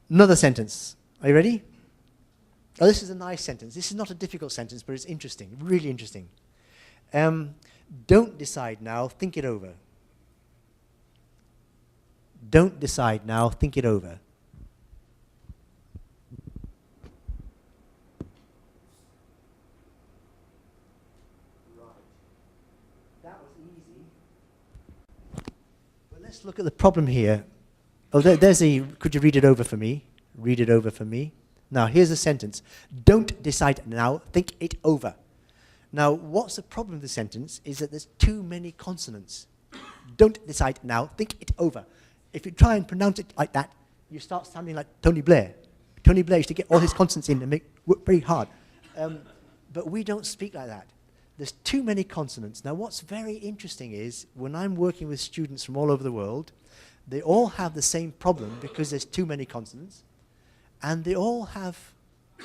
Another sentence. Are you ready? Oh, this is a nice sentence. This is not a difficult sentence, but it's interesting, really interesting. Don't decide now, think it over. Don't decide now, think it over. Right. That was easy. But let's look at the problem here. Oh, there's a, could you read it over for me? Read it over for me. Now, here's a sentence. Don't decide now, think it over. Now, what's the problem with the sentence is that there's too many consonants. Don't decide now, think it over. If you try and pronounce it like that, you start sounding like Tony Blair. Tony Blair used to get all his consonants in and make work very hard. But we don't speak like that. There's too many consonants. Now, what's very interesting is when I'm working with students from all over the world, they all have the same problem because there's too many consonants, and they all have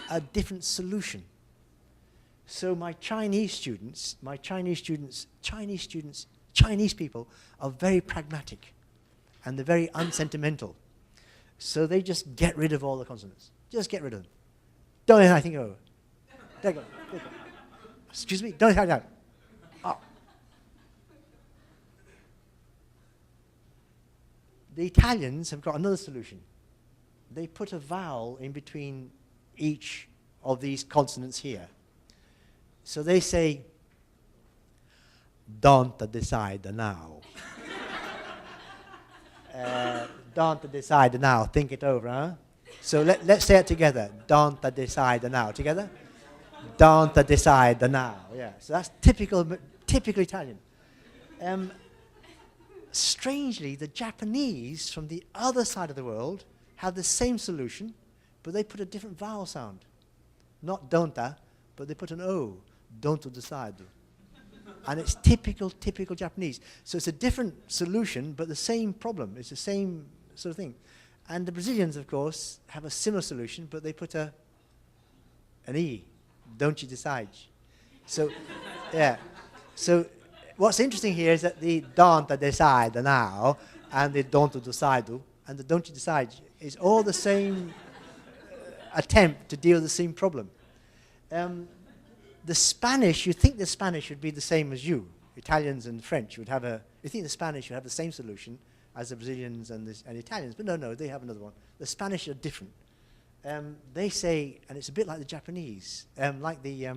a different solution. So my Chinese people are very pragmatic, and they're very unsentimental. So they just get rid of all the consonants. Just get rid of them. Don't let anything over. There you go. Excuse me? Don't let that. Oh. The Italians have got another solution. They put a vowel in between each of these consonants here. So they say, don't decide now. Don't decide now, think it over, huh? So let's say it together. Don't decide now. Together? Don't decide now. Yeah, so that's typical Italian. Strangely, the Japanese from the other side of the world have the same solution, but they put a different vowel sound. Not don'ta, but they put an O. Don't decide. And it's typical Japanese. So it's a different solution, but the same problem. It's the same sort of thing. And the Brazilians, of course, have a similar solution, but they put an E. Don't you decide. So, yeah. So what's interesting here is that the don't decide now and the don't decide and the don't you decide is all the same attempt to deal with the same problem. The Spanish, you think the Spanish would be the same as you. Italians and French would have you think the Spanish would have the same solution as the Brazilians and Italians, but no, they have another one. The Spanish are different. They say, and it's a bit like the Japanese, like the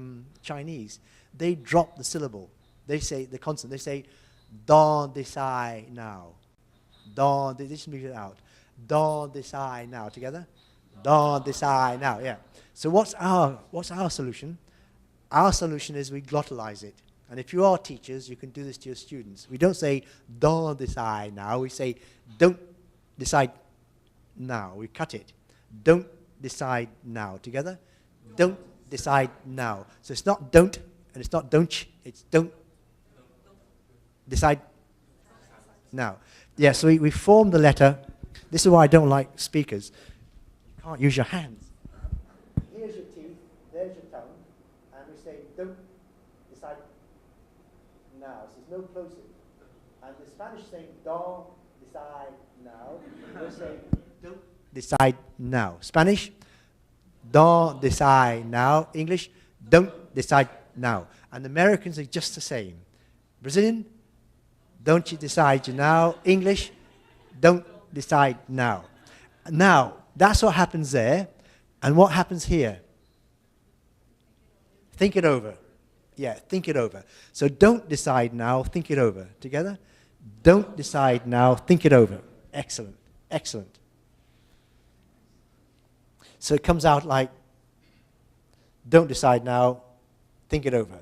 Chinese, they drop the syllable. They say the consonant. They say, don't decide now. Don't, they just leave it out. Don't decide now. Together? Don't decide now, yeah. So what's our solution? Our solution is we glottalize it. And if you are teachers, you can do this to your students. We don't say, don't decide now. We say, don't decide now. We cut it. Don't decide now. Together? Don't decide now. So it's not don't, and it's not don't, it's don't decide now. Yeah, so we form the letter. This is why I don't like speakers. You can't use your hands. Here's your teeth, there's your tongue, and we say don't decide now. So there's no closing. And the Spanish say don't decide now. We're saying don't decide now. Spanish, don't decide now. English, don't decide now. And Americans are just the same. Brazilian, don't you decide now. English, don't decide now. Now, that's what happens there. And what happens here? Think it over. Yeah, think it over. So don't decide now, think it over. Together? Don't decide now, think it over. Excellent, excellent. So it comes out like, don't decide now, think it over.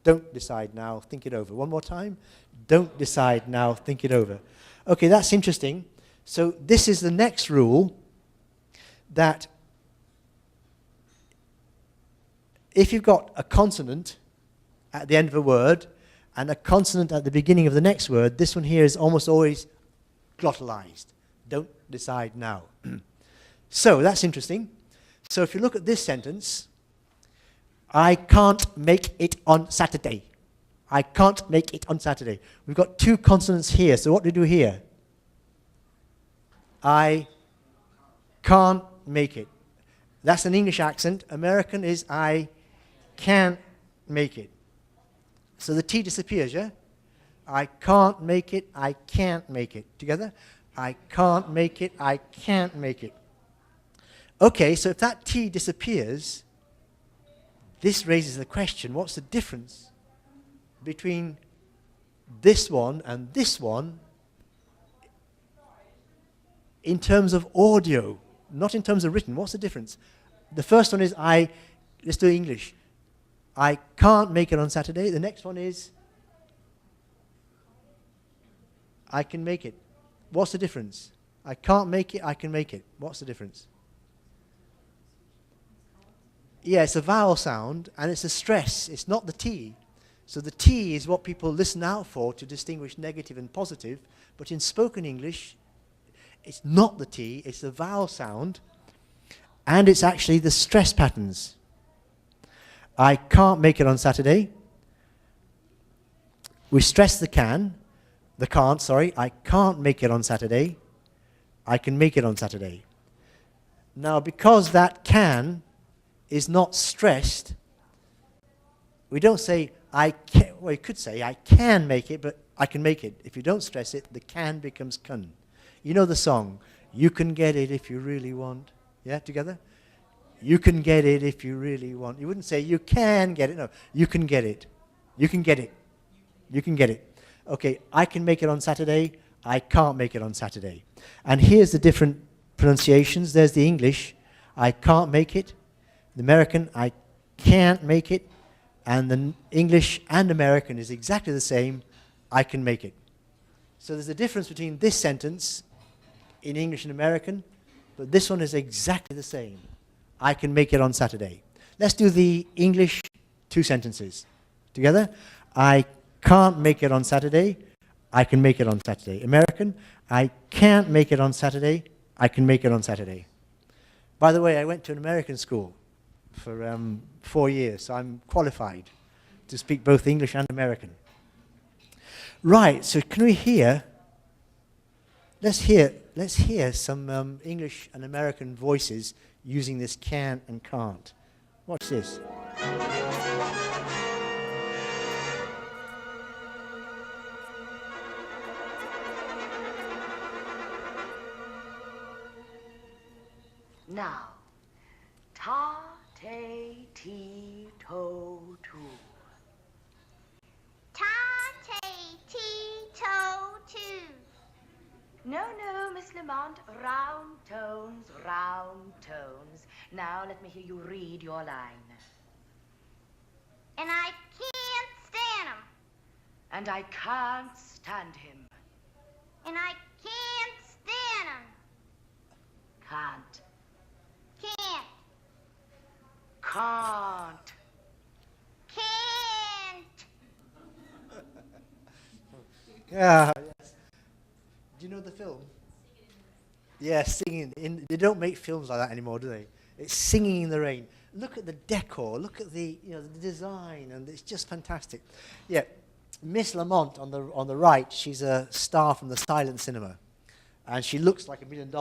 Don't decide now, think it over. One more time. Don't decide now, think it over. Okay, that's interesting. So this is the next rule, that if you've got a consonant at the end of a word and a consonant at the beginning of the next word, this one here is almost always glottalized. Don't decide now. So that's interesting. So if you look at this sentence, I can't make it on Saturday. I can't make it on Saturday. We've got two consonants here, so what do we do here? I can't make it. That's an English accent. American is I can't make it. So the T disappears, yeah? I can't make it, I can't make it. Together? I can't make it, I can't make it. Okay, so if that T disappears, this raises the question, what's the difference between this one and this one in terms of audio, not in terms of written? What's the difference? The first one is let's do English. I can't make it on Saturday. The next one is I can make it. What's the difference? I can't make it, I can make it. What's the difference? Yeah, it's a vowel sound and it's a stress. It's not the T. So the T is what people listen out for to distinguish negative and positive. But in spoken English, it's not the T, it's the vowel sound. And it's actually the stress patterns. I can't make it on Saturday. We stress the can't, sorry. I can't make it on Saturday. I can make it on Saturday. Now, because that can is not stressed, we don't say I can, well, you could say I can make it, but I can make it. If you don't stress it, the can becomes kun. You know the song, you can get it if you really want. Yeah, together? You can get it if you really want. You wouldn't say you can get it. No, you can get it. You can get it. You can get it. Okay, I can make it on Saturday. I can't make it on Saturday. And here's the different pronunciations. There's the English. I can't make it. The American, I can't make it. And the English and American is exactly the same. I can make it. So there's a difference between this sentence in English and American, but this one is exactly the same. I can make it on Saturday. Let's do the English two sentences together. I can't make it on Saturday. I can make it on Saturday. American, I can't make it on Saturday. I can make it on Saturday. By the way, I went to an American school for 4 years, so I'm qualified to speak both English and American. Right, so can we hear, let's hear some English and American voices using this can and can't. Watch this. Now, ta, te, ti, to, tu. Ta, te, ti, to, tu. No, Miss Lamont, round tones, round tones. Now let me hear you read your line. And I can't stand him. And I can't stand him. And I can't stand him. Can't. Can't. Can't. Can't. Yeah. Yes. Do you know the film? Yeah, singing. They don't make films like that anymore, do they? It's Singing in the Rain. Look at the decor. Look at the the design, and it's just fantastic. Yeah, Miss Lamont on the right. She's a star from the silent cinema, and she looks like $1 million.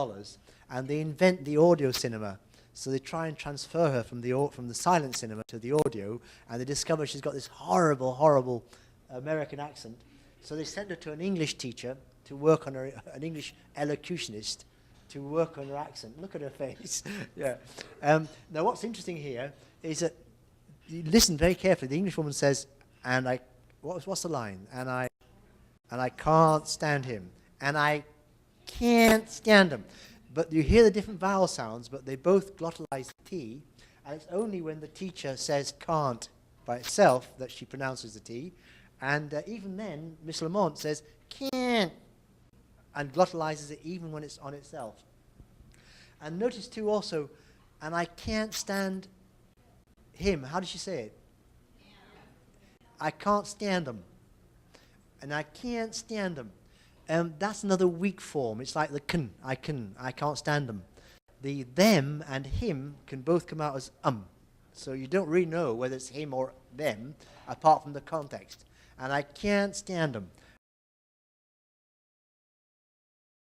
And they invent the audio cinema, so they try and transfer her from the silent cinema to the audio, and they discover she's got this horrible, horrible American accent. So they send her to an English teacher to work on her, an English elocutionist, to work on her accent. Look at her face. Yeah. Now, what's interesting here is that you listen very carefully. The English woman says, "And I, what's the line? And I can't stand him. And I can't stand him." But you hear the different vowel sounds, but they both glottalize the T, and it's only when the teacher says "can't" by itself that she pronounces the T, and even then, Miss Lamont says "can't," and glottalizes it even when it's on itself. And notice too also, "and I can't stand him." How does she say it? I can't stand him. And I can't stand him. That's another weak form. It's like the can. I can't stand them. The them and him can both come out as So you don't really know whether it's him or them, apart from the context. And I can't stand them.